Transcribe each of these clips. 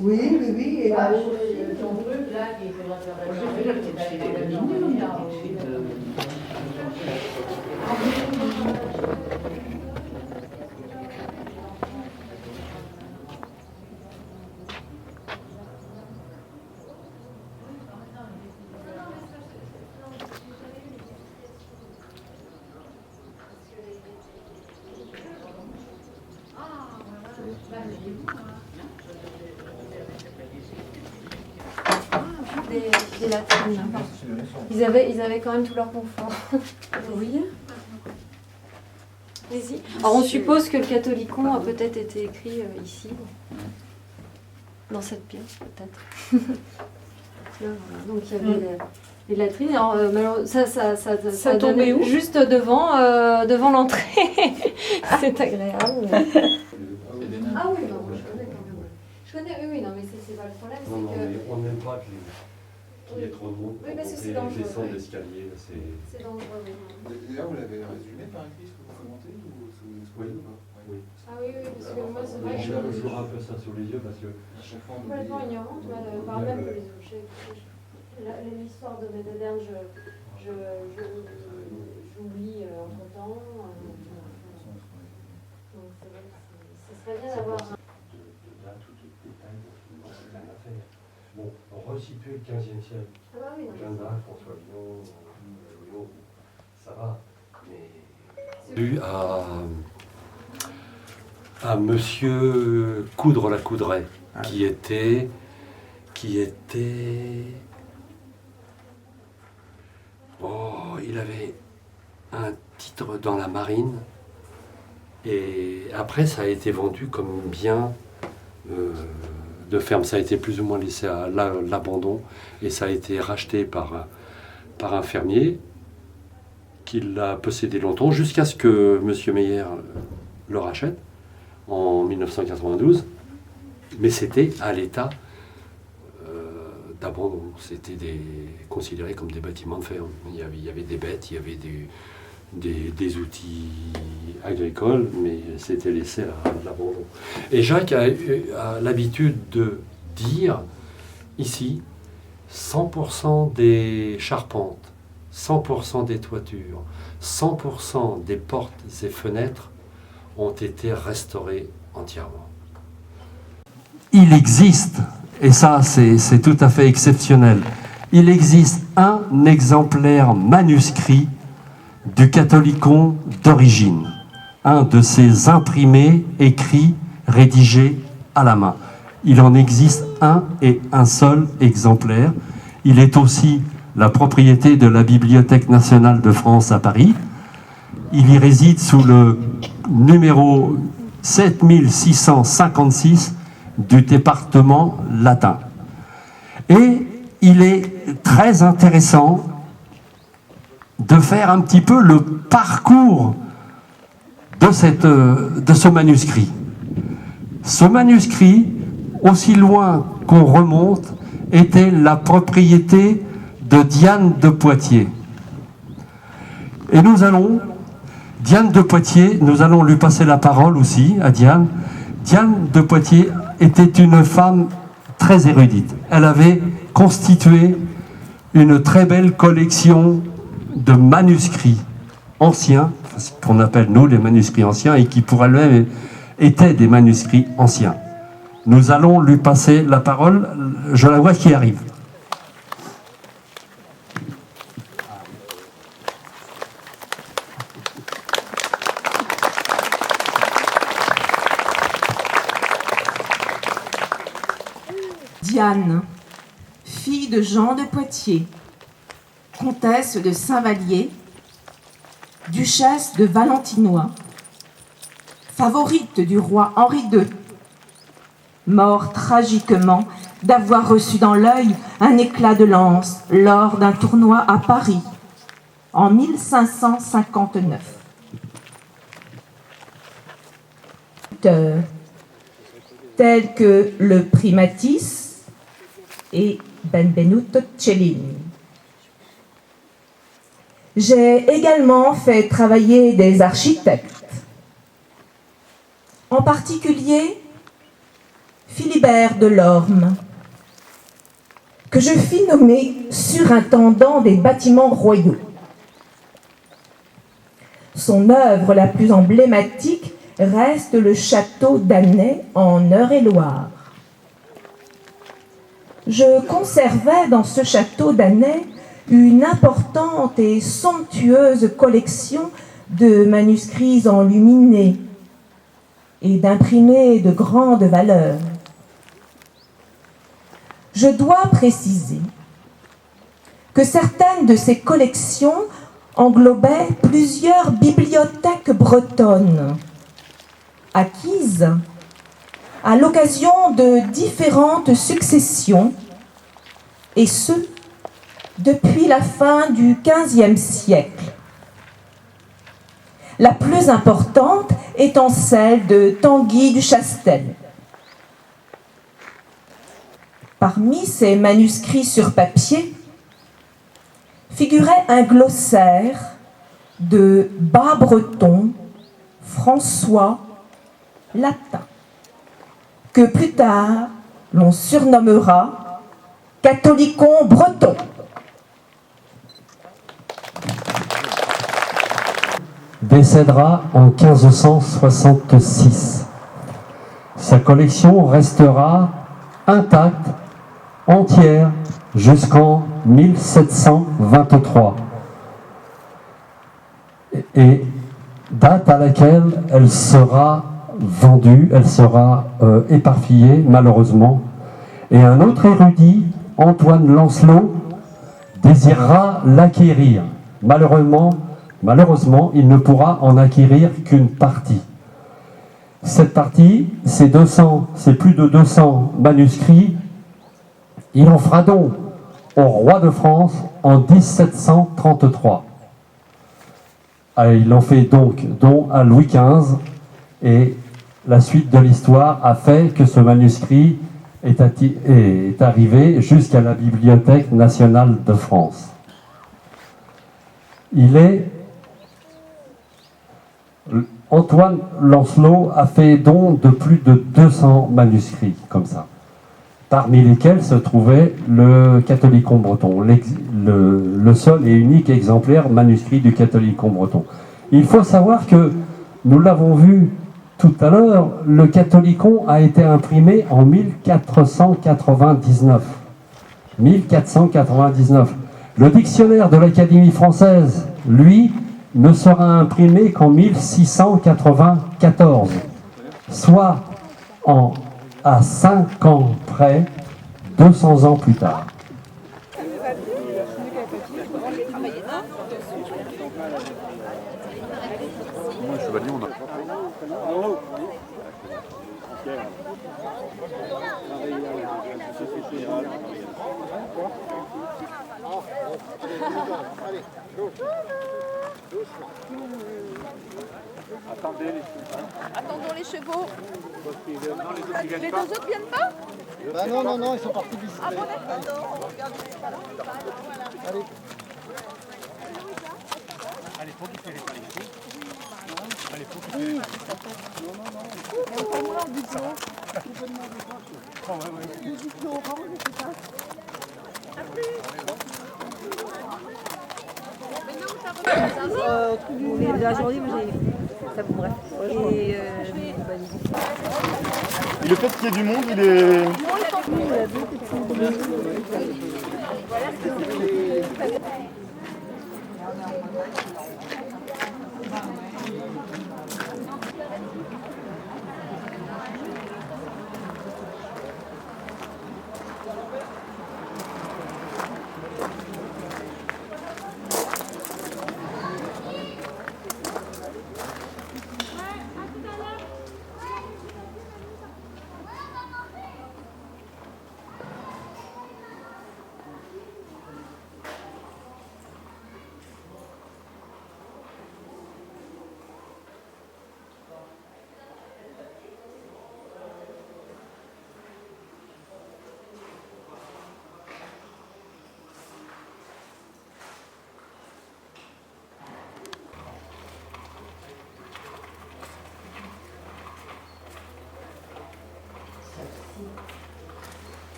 Oui, oui, oui. Et là, ton truc là qu'il faudra faire des latrines. Ils avaient quand même tout leur confort. Oui. Allez-y. Alors on suppose que le Catholicon a peut-être été écrit ici, dans cette pièce peut-être. Là, voilà. Donc il y avait les latrines. Alors, ça donnait où? Juste devant l'entrée. C'est agréable. Mais... Ah oui, non, je connais quand même. Je connais, oui, non, mais c'est pas le problème. Non, non, mais on n'aime pas qu'il y ait trop de monde pour descendre l'escalier. C'est dangereux, oui. D'ailleurs, vous l'avez résumé par écrit, ce que vous commentez ou sous Oui. oui. Ah oui, parce que moi, c'est vrai que j'ai toujours un peu ça sous les yeux parce que... À chaque fois, on complètement oublie. ignorante, par même que l'histoire de Médéderne, j'oublie entre-temps. Donc c'est vrai que ce serait bien d'avoir... Là, tout est détail, la affaire. Bon, resituer le 15e siècle. Ah bah oui, Jeanne d'Arc, François Villon, ça va. Mais... à Monsieur Coudre-la-Coudray, qui était... Oh, il avait un titre dans la marine, et après ça a été vendu comme bien de ferme. Ça a été plus ou moins laissé à l'abandon, et ça a été racheté par un fermier qui l'a possédé longtemps, jusqu'à ce que M. Meyer le rachète en 1992. Mais c'était à l'état d'abandon. C'était considéré comme des bâtiments de ferme. Il y avait des bêtes, il y avait des outils agricoles, mais c'était laissé à l'abandon. Et Jacques a l'habitude de dire ici 100% des charpentes, 100% des toitures, 100% des portes et fenêtres ont été restaurées entièrement. Il existe, et ça c'est tout à fait exceptionnel, il existe un exemplaire manuscrit du Catholicon d'origine, un de ces imprimés, écrits, rédigés à la main. Il en existe un et un seul exemplaire. Il est aussi la propriété de la Bibliothèque nationale de France à Paris. Il y réside sous le numéro 7656 du département latin. Et il est très intéressant de faire un petit peu le parcours de ce manuscrit. Ce manuscrit, aussi loin qu'on remonte, était la propriété de Diane de Poitiers. Et Diane de Poitiers, nous allons lui passer la parole aussi à Diane. Diane de Poitiers était une femme très érudite. Elle avait constitué une très belle collection de manuscrits anciens, ce qu'on appelle nous les manuscrits anciens, et qui pour elle-même étaient des manuscrits anciens. Nous allons lui passer la parole, je la vois qui arrive. Diane, fille de Jean de Poitiers, comtesse de Saint-Vallier, duchesse de Valentinois, favorite du roi Henri II, mort tragiquement d'avoir reçu dans l'œil un éclat de lance lors d'un tournoi à Paris en 1559. Tels que le prix Matisse et Benvenuto Cellini. J'ai également fait travailler des architectes, en particulier Philibert Delorme, que je fis nommer surintendant des bâtiments royaux. Son œuvre la plus emblématique reste le château d'Annay en Eure-et-Loire. Je conservais dans ce château d'Annay une importante et somptueuse collection de manuscrits enluminés et d'imprimés de grande valeur. Je dois préciser que certaines de ces collections englobaient plusieurs bibliothèques bretonnes, acquises à l'occasion de différentes successions, et ce, depuis la fin du XVe siècle. La plus importante étant celle de Tanguy du Chastel. Parmi ces manuscrits sur papier figurait un glossaire de bas breton, François, latin, que plus tard l'on surnommera catholicon breton. Décédera en 1566. Sa collection restera intacte, entière, jusqu'en 1723. Et date à laquelle elle sera vendue, elle sera éparpillée, malheureusement. Et un autre érudit, Antoine Lancelot, désirera l'acquérir. Malheureusement, il ne pourra en acquérir qu'une partie. Cette partie, c'est plus de 200 manuscrits. Il en fera don au roi de France en 1733. Il en fait donc don à Louis XV, et la suite de l'histoire a fait que ce manuscrit est arrivé jusqu'à la Bibliothèque nationale de France. Antoine Lancelot a fait don de plus de 200 manuscrits comme ça, parmi lesquels se trouvait le Catholicon breton, le seul et unique exemplaire manuscrit du Catholicon breton. Il faut savoir que, nous l'avons vu tout à l'heure, le Catholicon a été imprimé en 1499. 1499. Le dictionnaire de l'Académie française, lui, ne sera imprimé qu'en 1694, soit à 5 ans près, 200 ans plus tard. Attendons les chevaux. Les deux autres viennent pas? Bah non, non, non, ils sont partis visiter. Ah bon, d'accord. Allez. Allez, faut qu'il fait les paliers. Allez, faut qu'il fait Oui, les ça passe. Non, non, non. Il y a pas moins du plan. Oh, ouais, ouais. Du plan orange, c'est ça. On est la journée, moi j'ai. Ça vous bref. Et Et le fait qu'il y ait du monde, il est...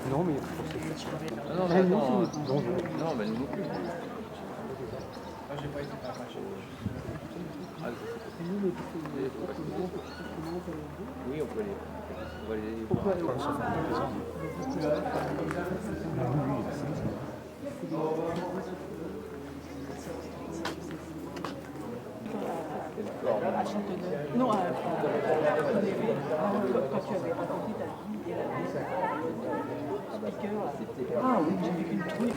Non, mais non, mais nous non plus. Ah, j'ai pas été arraché. Oui, on peut aller. Non, quand tu avais raconté ta vie et la speaker, là. Ah oui, j'ai vécu le truc.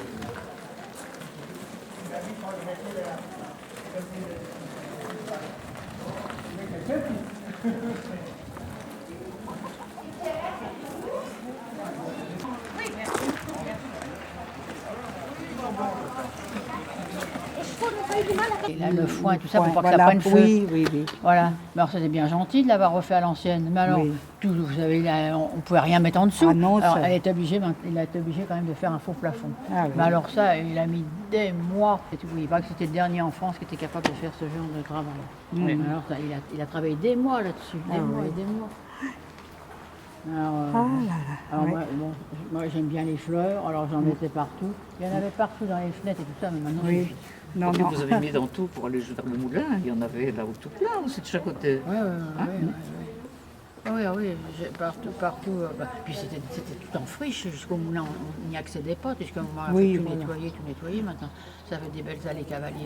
Et là, le foin et tout ça, pour pas que ça prenne feu. Oui, oui, oui. Voilà. Mais alors, c'était bien gentil de l'avoir refait à l'ancienne. Mais alors, Oui. tout, vous savez, là, on ne pouvait rien mettre en dessous. Ah non, alors, ça- il a été obligé quand même de faire un faux plafond. Ah oui. Mais alors ça, il a mis des mois. Et tout. Il paraît que c'était le dernier en France qui était capable de faire ce genre de travail. Mais alors, ça, il a travaillé des mois là-dessus. Des mois et des mois. Alors, alors oui. moi, j'aime bien les fleurs, alors j'en mettais partout. Il y en avait partout dans les fenêtres et tout ça, mais maintenant, Oui. Non, Et non. vous avez mis dans tout pour aller vers le moulin, il y en avait là où tout plein, c'est de chaque côté. Oui, partout. Puis c'était tout en friche, jusqu'au moulin, on n'y accédait pas, puisque moi, Oui, tout voilà. nettoyer, tout nettoyer. Maintenant, ça fait des belles allées cavalières.